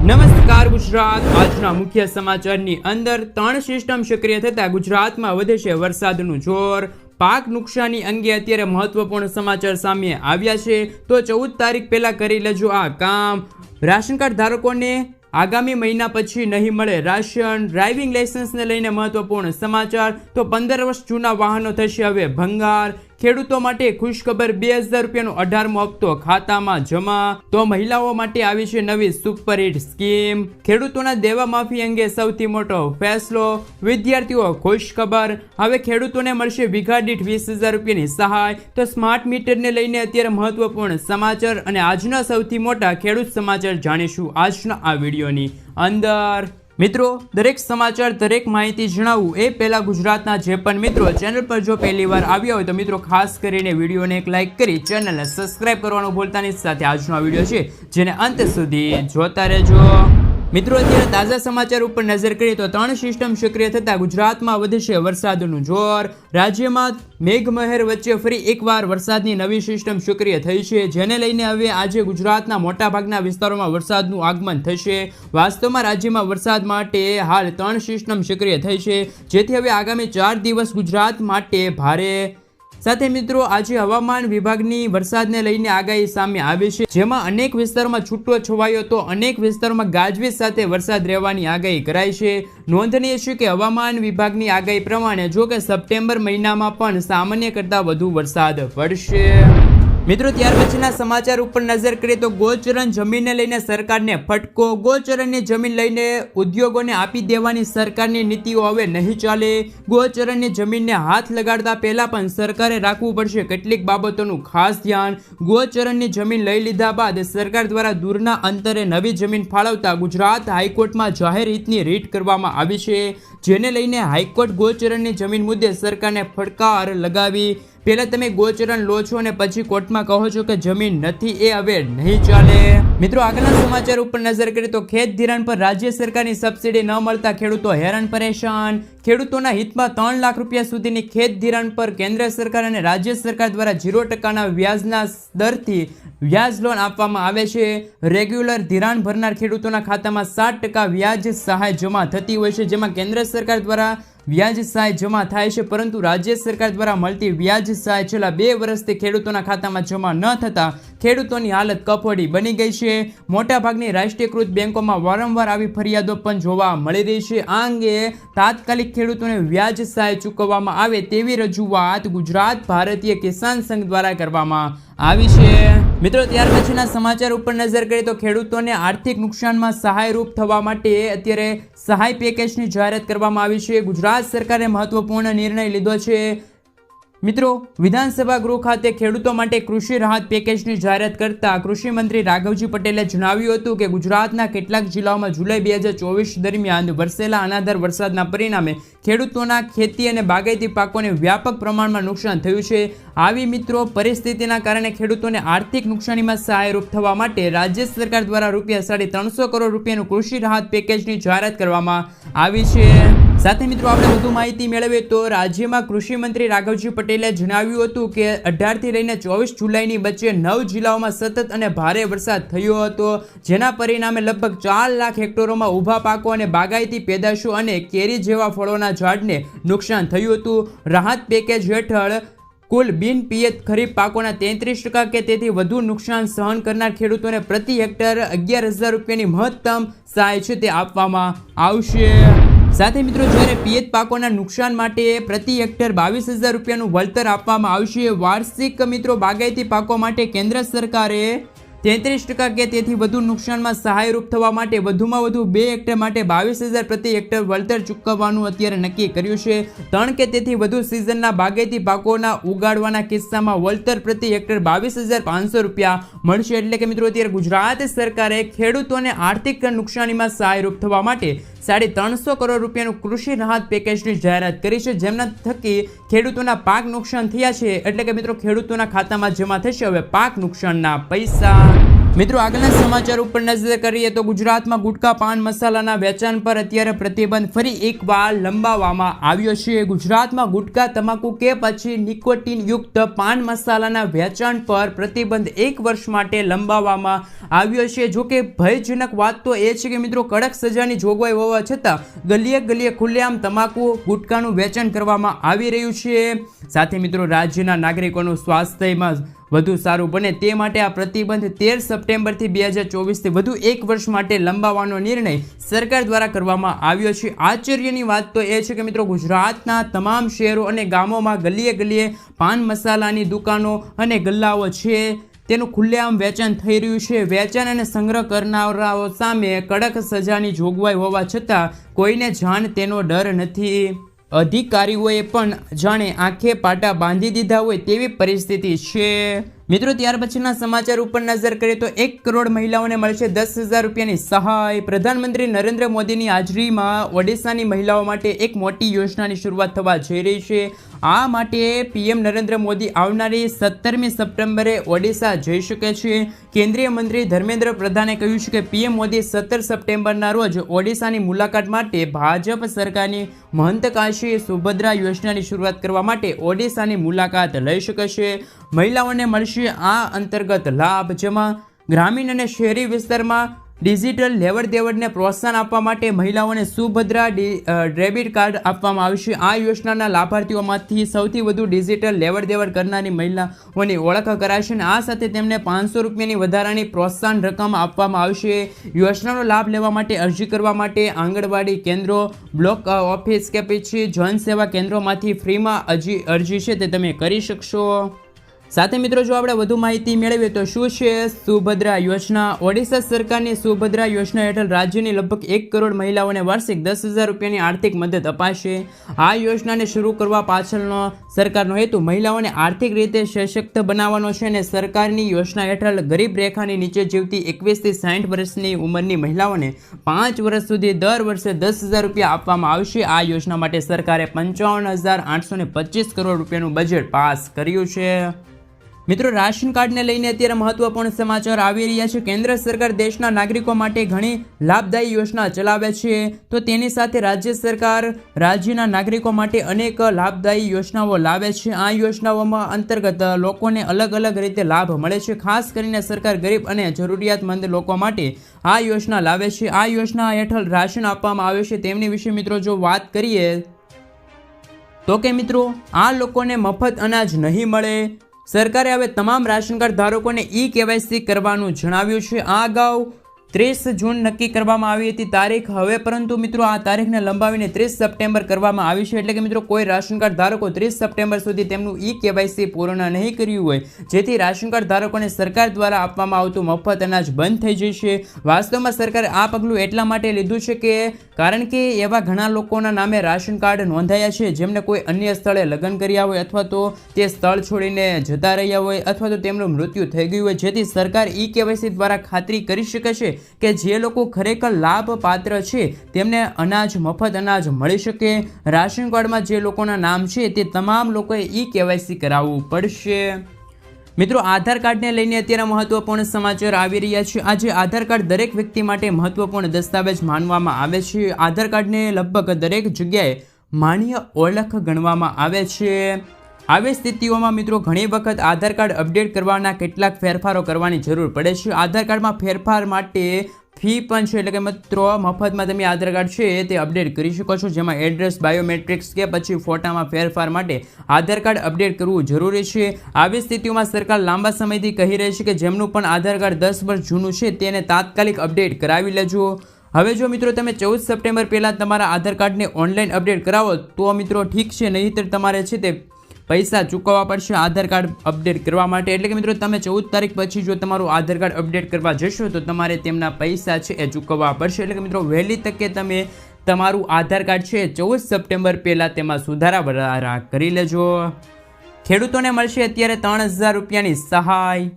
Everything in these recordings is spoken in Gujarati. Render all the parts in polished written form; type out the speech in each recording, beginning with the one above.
નમસ્કાર ગુજરાત। આજના મુખ્ય સમાચારની અંદર 3 સિસ્ટમ સક્રિય થતા ગુજરાતમાં વધશે વરસાદનું જોર। પાક નુકસાની અંગે અત્યારે મહત્વપૂર્ણ સમાચાર સામે આવ્યા છે, તો 14 તારીખ પહેલા કરી લેજો આ કામ। રાશન કાર્ડ ધારકોને આગામી મહિના પછી નહીં મળે રાશન। ડ્રાઇવિંગ લાયસન્સને લઈને મહત્વપૂર્ણ સમાચાર, તો 15 વર્ષ જૂના વાહનો થશે હવે ભંગાર। ખેડૂતો માટે ખુશખબર, 2000 રૂપિયાનો 18મો હપ્તો ખાતામાં જમા। તો મહિલાઓ માટે આવી છે નવી સુપરહિટ સ્કીમ। ખેડૂતોના દેવા માફી અંગે સૌથી મોટો ફેસલો, વિદ્યાર્થીઓ ખુશખબર, હવે ખેડૂતોને મળશે વીઘા દીઠ 20,000 રૂપિયાની સહાય। તો સ્માર્ટ મીટરને લઈને અત્યારે મહત્વપૂર્ણ સમાચાર અને આજના સૌથી મોટા ખેડૂત સમાચાર જાણીશું આજના આ વિડીયોની અંદર। મિત્રો, દરેક સમાચાર દરેક માહિતી જણાવું એ પહેલા ગુજરાતના જે પણ મિત્રો ચેનલ પર જો પહેલી વાર આવ્યા હોય તો મિત્રો ખાસ કરીને વિડીયોને એક લાઇક કરી ચેનલને સબસ્ક્રાઇબ કરવાનું ભૂલતા નહીં। સાથે આજનો આ વિડીયો છે જેને અંત સુધી જોતા રહેજો। મિત્રો, અત્યારે તાજા સમાચાર ઉપર નજર કરીએ તો 3 સિસ્ટમ સક્રિય થતા ગુજરાતમાં વધશે વરસાદનું જોર। રાજ્યમાં મેઘમહેર વચ્ચે ફરી એકવાર વરસાદની નવી સિસ્ટમ સક્રિય થઈ છે, જેને લઈને હવે આજે ગુજરાતના મોટાભાગના વિસ્તારોમાં વરસાદનું આગમન થશે। વાસ્તવમાં રાજ્યમાં વરસાદ માટે હાલ 3 સિસ્ટમ સક્રિય થઈ છે, જેથી હવે આગામી 4 દિવસ ગુજરાત માટે ભારે। સાથે મિત્રો, આજે હવામાન વિભાગની વરસાદને લઈને આગાહી સામે આવી છે, જેમાં અનેક વિસ્તારોમાં છૂટો છવાયો તો અનેક વિસ્તારોમાં ગાજવીજ સાથે વરસાદ રહેવાની આગાહી કરાઈ છે। નોંધનીય છે કે હવામાન વિભાગની આગાહી પ્રમાણે જો કે સપ્ટેમ્બર મહિનામાં પણ સામાન્ય કરતાં વધુ વરસાદ પડશે। મિત્રો, ત્યાર પછીના સમાચાર ઉપર નજર કરીએ તો ગોચરણ જમીનને લઈને સરકારને ફટકો। ગોચરણની જમીન લઈને ઉદ્યોગોને આપી દેવાની સરકારની નીતિઓ હવે નહીં ચાલે। ગોચરણની જમીનને હાથ લગાડતા પહેલા પણ સરકારે રાખવું પડશે કેટલીક બાબતોનું ખાસ ધ્યાન। ગોચરણની જમીન લઈ લીધા બાદ સરકાર દ્વારા દૂરના અંતરે નવી જમીન ફાળવતા ગુજરાત હાઈકોર્ટમાં જાહેર હિતની રીટ કરવામાં આવી છે, જેને લઈને હાઈકોર્ટ ગોચરણની જમીન મુદ્દે સરકારને ફટકાર લગાવી। પહેલા તમે ગોચરણ લો છો અને પછી કોર્ટમાં કહો છો કે જમીન નથી, એ હવે નહીં ચાલે। મિત્રો, આગળના સમાચાર ઉપર નજર કરીએ તો ખેત ધિરાણ પર રાજ્ય સરકારની સબસિડી ન મળતા ખેડૂતો હેરાન પરેશાન। ખેડૂતોના હિતમાં 3 લાખ રૂપિયા સુધીની ખેત ધિરાણ પર કેન્દ્ર સરકાર અને રાજ્ય સરકાર દ્વારા 0% વ્યાજના દરથી વ્યાજ લોન આપવામાં આવે છે। રેગ્યુલર ધિરાણ ભરનાર ખેડૂતોના ખાતામાં 7% વ્યાજ સહાય જમા થતી હોય છે, જેમાં કેન્દ્ર સરકાર દ્વારા વ્યાજ સહાય જમા થાય છે, પરંતુ રાજ્ય સરકાર દ્વારા મળતી વ્યાજ સહાય છેલ્લા 2 વર્ષથી ખેડૂતોના ખાતામાં જમા ન થતા ખેડૂતોની હાલત કફોડી બની ગઈ છે। મોટાભાગની રાષ્ટ્રીયકૃત બેંકોમાં વારંવાર આવી ફરિયાદો પણ જોવા મળી રહી છે। આ અંગે તાત્કાલિક ખેડૂતોને વ્યાજ સહાય ચૂકવવામાં આવે તેવી રજૂઆત ગુજરાત ભારતીય કિસાન સંઘ દ્વારા કરવામાં આવી છે। મિત્રો, ત્યાર પછીના સમાચાર ઉપર નજર કરીએ તો ખેડૂતોને આર્થિક નુકસાનમાં સહાયરૂપ થવા માટે અત્યારે સહાય પેકેજની જાહેરાત કરવામાં આવી છે। ગુજરાત સરકારે મહત્વપૂર્ણ નિર્ણય લીધો છે। મિત્રો, વિધાનસભા ગૃહ ખાતે ખેડૂતો માટે કૃષિ રાહત પેકેજની જાહેરાત કરતા કૃષિ મંત્રી રાઘવજી પટેલે જણાવ્યું હતું કે ગુજરાતના કેટલાક જિલ્લાઓમાં જુલાઈ 2024 દરમિયાન વરસેલા અનાધાર વરસાદના પરિણામે ખેડૂતોના ખેતી અને બાગાયતી પાકોને વ્યાપક પ્રમાણમાં નુકસાન થયું છે। આવી મિત્રો પરિસ્થિતિના કારણે ખેડૂતોને આર્થિક નુકસાનીમાં સહાયરૂપ થવા માટે રાજ્ય સરકાર દ્વારા ₹350 કરોડ રૂપિયાનું કૃષિ રાહત પેકેજની જાહેરાત કરવામાં આવી છે। સાથે મિત્રો, આપણે વધુ માહિતી મેળવીએ તો રાજ્યમાં કૃષિ મંત્રી રાઘવજી પટેલે જણાવ્યું હતું કે 18 થી લઈને 24 જુલાઈની વચ્ચે 9 જિલ્લાઓમાં સતત અને ભારે વરસાદ થયો હતો, જેના પરિણામે લગભગ 4 લાખ હેક્ટરોમાં ઊભા પાકો અને બાગાયતી પેદાશો અને કેરી જેવા ફળોના ઝાડને નુકસાન થયું હતું। રાહત પેકેજ હેઠળ કુલ બિન પિયત ખરીફ પાકોના 33% કે તેથી વધુ નુકસાન સહન કરનાર ખેડૂતોને પ્રતિ હેક્ટર 11,000 રૂપિયાની મહત્તમ સહાય છે તે આપવામાં આવશે। સાથે મિત્રો, જ્યારે પિયત પાકોના નુકસાન માટે પ્રતિ હેક્ટર 22,000 રૂપિયાનું વળતર આપવામાં આવશે। વાર્ષિક મિત્રો બાગાયતી પાકો માટે કેન્દ્ર સરકારે 33% કે તેથી વધુ નુકસાનમાં સહાયરૂપ થવા માટે વધુમાં વધુ 2 હેક્ટર માટે 22,000 પ્રતિ હેક્ટર વળતર ચૂકવવાનું અત્યારે નક્કી કર્યું છે। 3 કે તેથી વધુ સિઝનના બાગાયતી પાકોના ઉગાડવાના કિસ્સામાં વળતર પ્રતિ હેક્ટર 22,500 રૂપિયા મળશે। એટલે કે મિત્રો, અત્યારે ગુજરાત સરકારે ખેડૂતોને આર્થિક નુકસાનીમાં સહાયરૂપ થવા માટે 350 કરોડ રૂપિયાનું કૃષિ રાહત પેકેજની જાહેરાત કરી છે, જેમના થકી ખેડૂતોના પાક નુકસાન થયા છે એટલે કે મિત્રો ખેડૂતોના ખાતામાં જમા થશે હવે પાક નુકસાનના પૈસા। મિત્રો આગળના સમાચાર ઉપર નજર કરીએ તો ગુજરાતમાં ગુટખા પાન મસાલાના વેચાણ પર અત્યારે પ્રતિબંધ ફરી એકવાર લંબાવવામાં આવ્યો છે। ગુજરાતમાં ગુટખા તમાકુ કે પછી નિકોટિન યુક્ત પાન મસાલાના વેચાણ પર પ્રતિબંધ 1 વર્ષ માટે લંબાવવામાં આવ્યો છે। જો કે ભયજનક વાત તો એ છે કે મિત્રો કડક સજાની જોગવાઈ હોવા છતાં ગલીએ ગલીએ ખુલ્લેઆમ તમાકુ ગુટખાનું વેચાણ કરવામાં આવી રહ્યું છે। સાથે મિત્રો રાજ્યના નાગરિકોનું સ્વાસ્થ્યમાં વધુ સારું બને તે માટે આ પ્રતિબંધ 13 સપ્ટેમ્બરથી 2024થી વધુ 1 વર્ષ માટે લંબાવવાનો નિર્ણય સરકાર દ્વારા કરવામાં આવ્યો છે। આશ્ચર્યની વાત તો એ છે કે મિત્રો ગુજરાતના તમામ શહેરો અને ગામોમાં ગલીએ ગલીએ પાન મસાલાની દુકાનો અને ગલ્લાઓ છે તેનું ખુલ્લેઆમ વેચાણ થઈ રહ્યું છે। વેચાણ અને સંગ્રહ કરનારાઓ સામે કડક સજાની જોગવાઈ હોવા છતાં કોઈને જાણ તેનો ડર નથી। અધિકારીઓએ પણ જાણે આંખે પાટા બાંધી દીધા હોય તેવી પરિસ્થિતિ છે। મિત્રો ત્યાર પછીના સમાચાર ઉપર નજર કરીએ તો 1 કરોડ મહિલાઓને મળશે 10,000 રૂપિયાની સહાય। પ્રધાનમંત્રી નરેન્દ્ર મોદીની હાજરીમાં ઓડિશાની મહિલાઓ માટે એક મોટી યોજનાની શરૂઆત થવા જઈ રહી છે। આ માટે પીએમ નરેન્દ્ર મોદી આવનારી 17મી સપ્ટેમ્બરે ઓડિશા જઈ શકે છે। કેન્દ્રીય મંત્રી ધર્મેન્દ્ર પ્રધાને કહ્યું છે કે પીએમ મોદી 17 સપ્ટેમ્બરના રોજ ઓડિશાની મુલાકાત માટે ભાજપ સરકારની મહત્વાકાંક્ષી સુભદ્રા યોજનાની શરૂઆત કરવા માટે ઓડિશાની મુલાકાત લઈ શકે છે। મહિલાઓને મળશે આ અંતર્ગત લાભ, જેમાં ગ્રામીણ અને શહેરી વિસ્તારમાં ડિજિટલ લેવડ દેવડને પ્રોત્સાહન આપવા માટે મહિલાઓને સુભદ્રા ડેબિટ કાર્ડ આપવામાં આવશે। આ યોજનાના લાભાર્થીઓમાંથી સૌથી વધુ ડિજિટલ લેવડ દેવડ કરનારી મહિલાઓની ઓળખ કરાશે અને આ સાથે તેમને 500 રૂપિયાની વધારાની પ્રોત્સાહન રકમ આપવામાં આવશે। યોજનાનો લાભ લેવા માટે અરજી કરવા માટે આંગણવાડી કેન્દ્રો, બ્લોક ઓફિસ કે પછી જનસેવા કેન્દ્રોમાંથી ફ્રીમાં અરજી છે તે તમે કરી શકશો। સાથે મિત્રો જો આપણે વધુ માહિતી મેળવીએ તો શું છે સુભદ્રા યોજના। ઓડિશા સરકારની સુભદ્રા યોજના હેઠળ રાજ્યની લગભગ 1 કરોડ મહિલાઓને વાર્ષિક 10,000 રૂપિયાની આર્થિક મદદ અપાશે। આ યોજનાને શરૂ કરવા પાછળનો સરકારનો હેતુ મહિલાઓને આર્થિક રીતે સશક્ત બનાવવાનો છે અને સરકારની યોજના હેઠળ ગરીબ રેખાની નીચે જીવતી 21 થી 60 વર્ષની ઉંમરની મહિલાઓને 5 વર્ષ સુધી દર વર્ષે 10,000 રૂપિયા આપવામાં આવશે। આ યોજના માટે સરકારે 55,825 કરોડ રૂપિયાનું બજેટ પાસ કર્યું છે। મિત્રો રાશન કાર્ડને લઈને અત્યારે મહત્વપૂર્ણ સમાચાર આવી રહ્યા છે। કેન્દ્ર સરકાર દેશના નાગરિકો માટે ઘણી લાભદાયી યોજના ચલાવે છે તો તેની સાથે રાજ્ય સરકાર રાજ્યના નાગરિકો માટે અનેક લાભદાયી યોજનાઓ લાવે છે। આ યોજનાઓમાં અંતર્ગત લોકોને અલગ અલગ રીતે લાભ મળે છે। ખાસ કરીને સરકાર ગરીબ અને જરૂરિયાતમંદ લોકો માટે આ યોજના લાવે છે। આ યોજના હેઠળ રાશન આપવામાં આવે છે તેમની વિશે મિત્રો જો વાત કરીએ તો કે મિત્રો આ લોકોને મફત અનાજ નહીં મળે। સરકારે હવે તમામ રાશન કાર્ડ ધારકોને KYC કરવાનું જણાવ્યું છે। આ અગાઉ 30 જૂન નક્કી કરવામાં આવી હતી તારીખ હવે, પરંતુ મિત્રો આ તારીખને લંબાવીને 30 સપ્ટેમ્બર કરવામાં આવી છે। એટલે કે મિત્રો કોઈ રાશન કાર્ડ ધારકો 30 સપ્ટેમ્બર સુધી તેમનું KYC પૂર્ણ નહીં કર્યું હોય જેથી રાશન કાર્ડ ધારકોને સરકાર દ્વારા આપવામાં આવતું મફત અનાજ બંધ થઈ જશે। વાસ્તવમાં સરકારે આ પગલું એટલા માટે લીધું છે કે કારણ કે એવા ઘણા લોકોના નામે રાશન કાર્ડ નોંધાયા છે જેમને કોઈ અન્ય સ્થળે લગ્ન કર્યા હોય અથવા તો તે સ્થળ છોડીને જતા રહ્યા હોય અથવા તો તેમનું મૃત્યુ થઈ ગયું હોય, જેથી સરકાર KYC દ્વારા ખાતરી કરી શકે છે કે જે લોકો ખરેખર લાભ પાત્ર છે તેમને અનાજ મફત અનાજ મળી શકે। રાશન કાર્ડમાં જે લોકોના નામ છે તે તમામ લોકોએ KYC કરાવવું પડશે। મિત્રો આધાર કાર્ડને લઈને અત્યારે મહત્વપૂર્ણ સમાચાર આવી રહ્યા છે। આજે આધાર કાર્ડ દરેક વ્યક્તિ માટે મહત્વપૂર્ણ દસ્તાવેજ માનવામાં આવે છે। આધાર કાર્ડને લગભગ દરેક જગ્યાએ માન્ય ઓળખ ગણવામાં આવે છે। આવી સ્થિતિઓમાં મિત્રો ઘણી વખત આધાર કાર્ડ અપડેટ કરવાના કેટલાક ફેરફારો કરવાની જરૂર પડે છે। આધાર કાર્ડમાં ફેરફાર માટે ફી પણ છે, એટલે કે મિત્રો મફતમાં તમે આધાર કાર્ડ છે તે અપડેટ કરી શકો છો, જેમાં એડ્રેસ, બાયોમેટ્રિક્સ કે પછી ફોટામાં ફેરફાર માટે આધાર કાર્ડ અપડેટ કરવું જરૂરી છે। આવી સ્થિતિઓમાં સરકાર લાંબા સમયથી કહી રહી છે કે જેમનું પણ આધાર કાર્ડ 10 વર્ષ જૂનું છે તેને તાત્કાલિક અપડેટ કરાવી લેજો। હવે જો મિત્રો તમે 14 સપ્ટેમ્બર પહેલાં તમારા આધાર કાર્ડને ઓનલાઈન અપડેટ કરાવો તો મિત્રો ઠીક છે, નહીંતર તમારે છે તે પૈસા ચૂકવવા પડશે આધાર કાર્ડ અપડેટ કરવા માટે। એટલે કે મિત્રો તમે 14 તારીખ પછી જો તમારું આધાર કાર્ડ અપડેટ કરવા જશો તો તમારે તેમના પૈસા છે એ ચૂકવવા પડશે। એટલે કે મિત્રો વહેલી તકે તમે તમારું આધાર કાર્ડ છે 14 સપ્ટેમ્બર પહેલાં તેમાં સુધારા કરી લેજો। ખેડૂતોને મળશે અત્યારે 3,000 રૂપિયાની સહાય।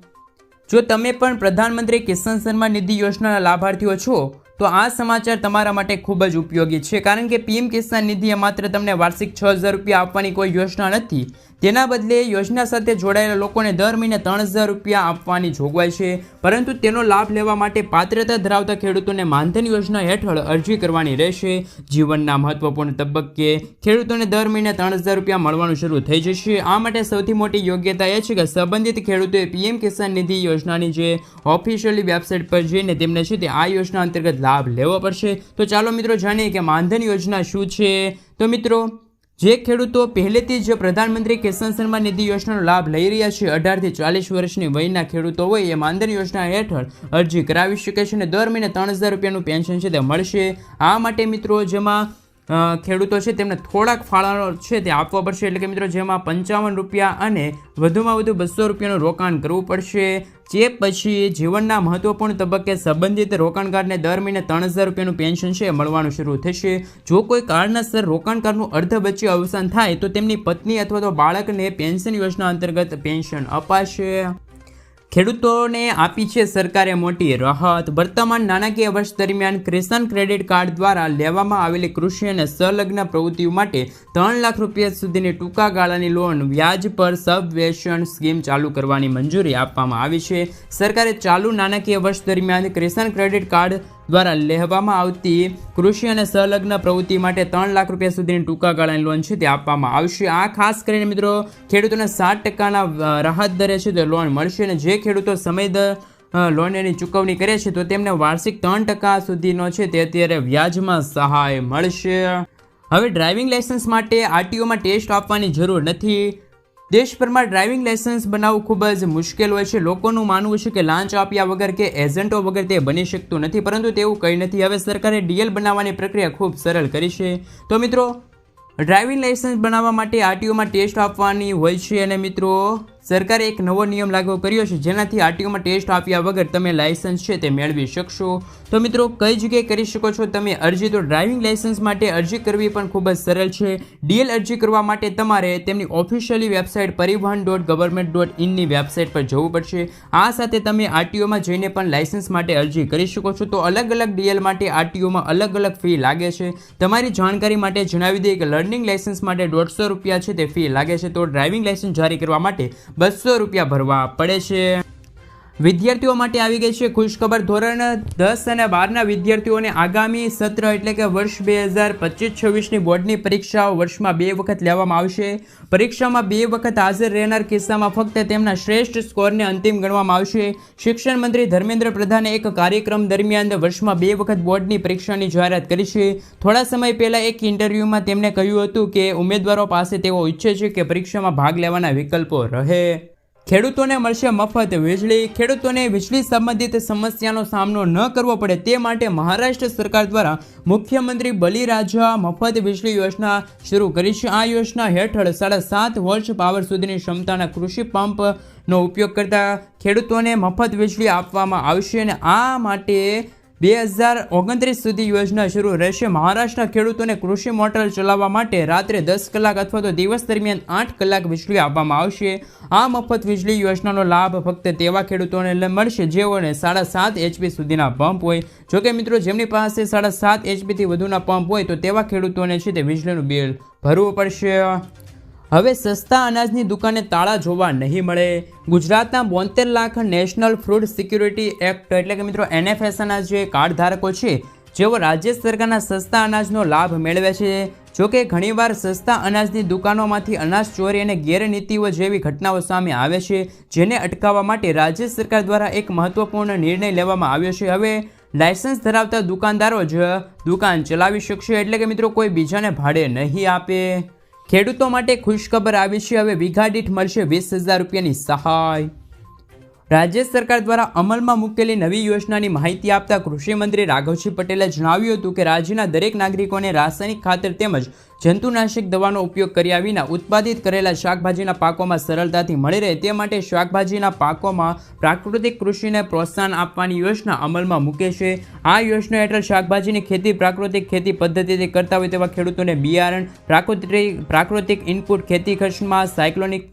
જો તમે પણ પ્રધાનમંત્રી કિસાન સન્માન નિધિ યોજનાના લાભાર્થીઓ છો તો આ સમાચાર તમારા માટે ખૂબ જ ઉપયોગી છે, કારણ કે પીએમ કિસાન નિધિ માત્ર તમને વાર્ષિક 6,000 રૂપિયા આપવાની કોઈ યોજના નથી। તેના બદલે યોજના સાથે જોડાયેલા લોકોને દર મહિને 3,000 રૂપિયા આપવાની જોગવાઈ છે, પરંતુ તેનો લાભ લેવા માટે પાત્રતા ધરાવતા ખેડૂતોને માનધન યોજના હેઠળ અરજી કરવાની રહેશે. જીવનના મહત્વપૂર્ણ તબક્કે ખેડૂતોને દર મહિને 3,000 રૂપિયા મળવાનું શરૂ થઈ જશે. આ માટે સૌથી મોટી યોગ્યતા એ છે કે સંબંધિત ખેડૂતોએ પીએમ કિસાન નિધિ યોજનાની જે ઓફિશિયલી વેબસાઇટ પર જઈને તેમને છે તે આ યોજના અંતર્ગત લાભ લેવો પડશે. તો ચાલો મિત્રો જાણીએ કે માનધન યોજના શું છે. તો મિત્રો, જે ખેડૂતો પહેલેથી જ પ્રધાનમંત્રી કિસાન સન્માન નિધિ યોજનાનો લાભ લઈ રહ્યા છે, 18 થી 40 વર્ષની વયના ખેડૂતો હોય એ માનધન યોજના હેઠળ અરજી કરાવી શકે છે અને દર મહિને 3,000 રૂપિયાનું પેન્શન છે તે મળશે. આ માટે મિત્રો જેમાં ખેડૂતો છે તેમને થોડાક ફાળા છે તે આપવા પડશે, એટલે કે મિત્રો જેમાં 55 રૂપિયા અને વધુમાં વધુ 200 રૂપિયાનું રોકાણ કરવું પડશે. જે પછી જીવનના મહત્વપૂર્ણ તબક્કે સંબંધિત રોકાણકારને દર મહિને 3,000 રૂપિયાનું પેન્શન છે મળવાનું શરૂ થશે. જો કોઈ કારણસર રોકાણકારનું અર્ધ વચ્ચે અવસાન થાય તો તેમની પત્ની અથવા તો બાળકને પેન્શન યોજના અંતર્ગત પેન્શન અપાશે. ખેડૂતોને આપી છે સરકારે મોટી રાહત. વર્તમાન નાણાકીય વર્ષ દરમિયાન કિસાન ક્રેડિટ કાર્ડ દ્વારા લેવામાં આવેલી કૃષિ અને સંલગ્ન પ્રવૃત્તિઓ માટે 3 લાખ રૂપિયા સુધીની ટૂંકા ગાળાની લોન વ્યાજ પર સબવેશન સ્કીમ ચાલુ કરવાની મંજૂરી આપવામાં આવી છે. સરકારે ચાલુ નાણાકીય વર્ષ દરમિયાન કિસાન ક્રેડિટ કાર્ડ દ્વારા લેવામાં આવતી કૃષિ અને સંલગ્ન પ્રવૃત્તિ માટે 3 લાખ રૂપિયા સુધીની ટૂંકા ગાળાની લોન છે તે આપવામાં આવશે. આ ખાસ કરીને મિત્રો ખેડૂતોને 7% રાહત દરે છે તે લોન મળશે અને જે ખેડૂતો સમય લોનની ચૂકવણી કરે છે તો તેમને વાર્ષિક 3% સુધીનો છે તે અત્યારે વ્યાજમાં સહાય મળશે. હવે ડ્રાઇવિંગ લાયસન્સ માટે આરટીઓમાં ટેસ્ટ આપવાની જરૂર નથી. દેશભરમાં ડ્રાઇવિંગ લાયસન્સ બનાવવું ખૂબ જ મુશ્કેલ હોય છે. લોકોનું માનવું છે કે લાંચ આપ્યા વગર કે એજન્ટો વગર તે બની શકતું નથી, પરંતુ તેવું કંઈ નથી. હવે સરકારે ડીએલ બનાવવાની પ્રક્રિયા ખૂબ સરળ કરી છે. તો મિત્રો, ડ્રાઇવિંગ લાયસન્સ બનાવવા માટે આરટીઓમાં ટેસ્ટ આપવાની હોય છે અને મિત્રો સરકારે એક નવો નિયમ લાગુ કર્યો છે જેનાથી આરટીઓમાં ટેસ્ટ આપ્યા વગર તમે લાયસન્સ છે તે મેળવી શકશો. તો મિત્રો, કઈ જગ્યાએ કરી શકો છો તમે અરજી? તો ડ્રાઇવિંગ લાયસન્સ માટે અરજી કરવી પણ ખૂબ જ સરળ છે. ડીએલ અરજી કરવા માટે તમારે તેમની ઓફિશિયલી વેબસાઇટ પરિવહન.government.in ની વેબસાઇટ પર જવું પડશે. આ સાથે તમે આરટીઓમાં જઈને પણ લાયસન્સ માટે અરજી કરી શકો છો. તો અલગ અલગ ડીએલ માટે આરટીઓમાં અલગ અલગ ફી લાગે છે. તમારી જાણકારી માટે જણાવી દઈએ કે લર્નિંગ લાયસન્સ માટે 150 રૂપિયા છે તે ફી લાગે છે. તો ડ્રાઇવિંગ લાયસન્સ જારી કરવા માટે 200 રૂપિયા ભરવા પડે છે. વિદ્યાર્થીઓ માટે આવી ગઈ છે ખુશખબર. ધોરણ 10 અને 12ના વિદ્યાર્થીઓને આગામી સત્ર એટલે કે વર્ષ 2025-26ની બોર્ડની પરીક્ષાઓ વર્ષમાં 2 વખત લેવામાં આવશે. પરીક્ષામાં 2 વખત હાજર રહેનાર કિસ્સામાં ફક્ત તેમના શ્રેષ્ઠ સ્કોરને અંતિમ ગણવામાં આવશે. શિક્ષણ મંત્રી ધર્મેન્દ્ર પ્રધાને એક કાર્યક્રમ દરમિયાન વર્ષમાં 2 વખત બોર્ડની પરીક્ષાની જાહેરાત કરી છે. થોડા સમય પહેલા એક ઇન્ટરવ્યૂમાં તેમણે કહ્યું હતું કે ઉમેદવારો પાસે તેઓ ઈચ્છે છે કે પરીક્ષામાં ભાગ લેવાના વિકલ્પો રહે. ખેડૂતોને મળશે મફત વીજળી. ખેડૂતોને વીજળી સંબંધિત સમસ્યાનો સામનો ન કરવો પડે તે માટે મહારાષ્ટ્ર સરકાર દ્વારા મુખ્યમંત્રી બલિરાજા મફત વીજળી યોજના શરૂ કરી છે. આ યોજના હેઠળ 7.5 હોર્સ પાવર સુધીની ક્ષમતાના કૃષિ પંપનો ઉપયોગ કરતા ખેડૂતોને મફત વીજળી આપવામાં આવશે અને આ માટે 2029 સુધી યોજના શરૂ રહેશે. મહારાષ્ટ્રના ખેડૂતોને કૃષિ મોટર ચલાવવા માટે રાત્રે 10 કલાક અથવા તો દિવસ દરમિયાન 8 કલાક વીજળી આપવામાં આવશે. આ મફત વીજળી યોજનાનો લાભ ફક્ત તેવા ખેડૂતોને મળશે જેઓને 7.5 HP સુધીના પંપ હોય. જોકે મિત્રો, જેમની પાસે 7.5 HP થી વધુના પંપ હોય તો તેવા ખેડૂતોને છે તે વીજળીનું બિલ ભરવું પડશે. હવે સસ્તા અનાજની દુકાને તાળા જોવા નહીં મળે. ગુજરાતના 72 lakh national food security act એટલે કે મિત્રો NFSના જે કાર્ડ ધારકો છે જેઓ રાજ્ય સરકારના સસ્તા અનાજનો લાભ મેળવે છે. જોકે ઘણીવાર સસ્તા અનાજની દુકાનોમાંથી અનાજ ચોરી અને ગેરનીતિઓ જેવી ઘટનાઓ સામે આવે છે, જેને અટકાવવા માટે રાજ્ય સરકાર દ્વારા એક મહત્વપૂર્ણ નિર્ણય લેવામાં આવ્યો છે. હવે લાયસન્સ ધરાવતા દુકાનદારો જ દુકાન ચલાવી શકશે, એટલે કે મિત્રો કોઈ બીજાને ભાડે નહીં આપે. ખેડૂતો માટે ખુશખબર આવી છે. હવે વીઘા દીઠ મળશે 20,000 રૂપિયાની સહાય. રાજ્ય સરકાર દ્વારા અમલમાં મૂકેલી નવી યોજનાની માહિતી આપતા કૃષિ મંત્રી રાઘવજી પટેલે જણાવ્યું હતું કે રાજ્યના દરેક નાગરિકોને રાસાયણિક ખાતર તેમજ જંતુનાશક દવાનો ઉપયોગ કર્યા વિના ઉત્પાદિત કરેલા શાકભાજીના પાકોમાં સરળતાથી મળી રહે તે માટે શાકભાજીના પાકોમાં પ્રાકૃતિક કૃષિને પ્રોત્સાહન આપવાની યોજના અમલમાં મૂકે છે. આ યોજના હેઠળ શાકભાજીની ખેતી પ્રાકૃતિક ખેતી પદ્ધતિથી કરતા હોય તેવા ખેડૂતોને બિયારણ, પ્રાકૃતિક ઇનપુટ, ખેતી ખર્ચમાં સાયક્લોનિક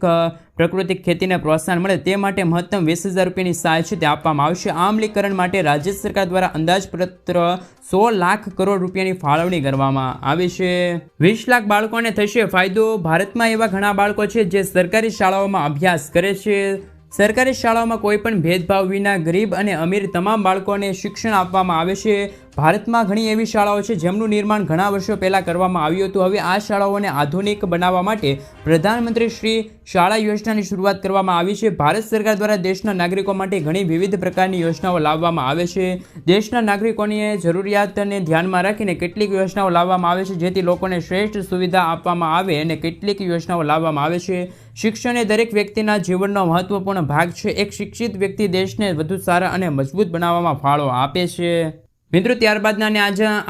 પ્રાકૃતિક ખેતીને પ્રોત્સાહન મળે તે માટે મહત્તમ 20,000 રૂપિયાની સહાય છે તે આપવામાં આવશે. આ અમલીકરણ માટે રાજ્ય સરકાર દ્વારા અંદાજપત્ર 100 લાખ કરોડ રૂપિયાની ફાળવણી કરવામાં આવી છે. 20 લાખ બાળકોને થશે ફાયદો. ભારતમાં એવા ઘણા બાળકો છે જે સરકારી શાળાઓમાં અભ્યાસ કરે છે. સરકારી શાળાઓમાં કોઈ પણ ભેદભાવ વિના ગરીબ અને અમીર તમામ બાળકોને શિક્ષણ આપવામાં આવે છે. ભારતમાં ઘણી એવી શાળાઓ છે જેમનું નિર્માણ ઘણા વર્ષો પહેલાં કરવામાં આવ્યું હતું. હવે આ શાળાઓને આધુનિક બનાવવા માટે પ્રધાનમંત્રી શ્રી શાળા યોજનાની શરૂઆત કરવામાં આવી છે. ભારત સરકાર દ્વારા દેશના નાગરિકો માટે ઘણી વિવિધ પ્રકારની યોજનાઓ લાવવામાં આવે છે. દેશના નાગરિકોની જરૂરિયાતને ધ્યાનમાં રાખીને કેટલીક યોજનાઓ લાવવામાં આવે છે જેથી લોકોને શ્રેષ્ઠ સુવિધા આપવામાં આવે અને કેટલીક યોજનાઓ લાવવામાં આવે છે. શિક્ષણ એ દરેક વ્યક્તિના જીવનનો મહત્વપૂર્ણ ભાગ છે. એક શિક્ષિત વ્યક્તિ દેશને વધુ સારા અને મજબૂત બનાવવામાં ફાળો આપે છે. મિત્રો, ત્યારબાદના અને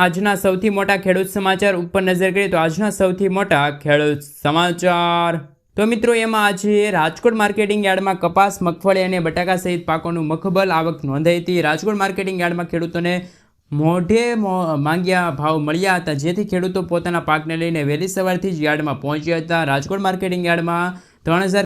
આજના સૌથી મોટા ખેડૂત સમાચાર ઉપર નજર કરીએ તો આજના સૌથી મોટા ખેડૂત સમાચાર તો મિત્રો એમાં આજે રાજકોટ માર્કેટિંગ યાર્ડમાં કપાસ, મગફળી અને બટાકા સહિત પાકોનું મખબલ આવક નોંધાઈ હતી. રાજકોટ માર્કેટિંગ યાર્ડમાં ખેડૂતોને મોઢે માંગ્યા ભાવ મળ્યા હતા, જેથી ખેડૂતો પોતાના પાકને લઈને વહેલી સવારથી જ યાર્ડમાં પહોંચ્યા હતા. રાજકોટ માર્કેટિંગ યાર્ડમાં 3,000